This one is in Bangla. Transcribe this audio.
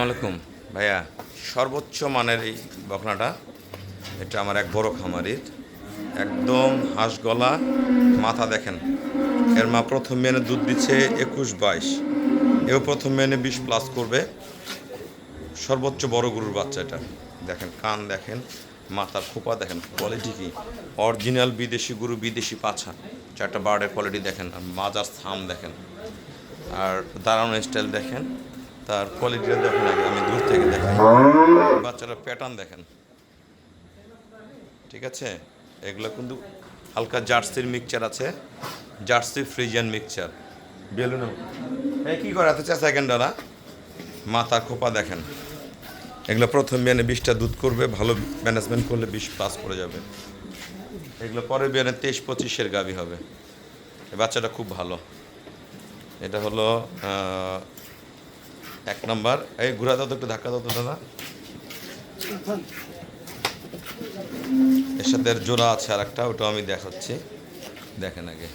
আসসালামু আলাইকুম ভাইয়া। সর্বোচ্চ মানের এই বকনাটা, এটা আমার এক বড় খামারির, একদম হাঁস গলা, মাথা দেখেন। এর মা প্রথম মেনে দুধ দিচ্ছে 21-22, এও প্রথম মেনে 20+ করবে। সর্বোচ্চ বড় গরুর বাচ্চা এটা। দেখেন কান দেখেন, মাথার খোপা দেখেন, কোয়ালিটি কি অরিজিনাল বিদেশি গরু, বিদেশি পাছা। চারটা বার্ডের কোয়ালিটি দেখেন, আর মাজার থাম দেখেন, আর দাঁড়ানো স্টাইল দেখেন, তার কোয়ালিটিটা দেখেন। আগে আমি দূর থেকে দেখেন, বাচ্চাটার প্যাটার্ন দেখেন। ঠিক আছে, এগুলো কিন্তু হালকা জার্সির মিক্সচার আছে, জার্সি ফ্রিজিয়ান মিক্সচার। বেলুন এই কী করে এত সেকেন্ডারা, মাথার খোপা দেখেন। এগুলো প্রথম বিয়ানে 20টা দুধ করবে, ভালো ম্যানেজমেন্ট করলে 20+ করে যাবে। এগুলো পরের বিয়ানে 23-25-এর গাভী হবে। এই বাচ্চাটা খুব ভালো। এটা হলো 1 নম্বর। এই ঘুরা দাও তো, একটু ধাক্কা দাও তো দাদা। এর সাথে জোড়া আছে আর একটা, ওটাও আমি দেখাচ্ছি, দেখেন আগে।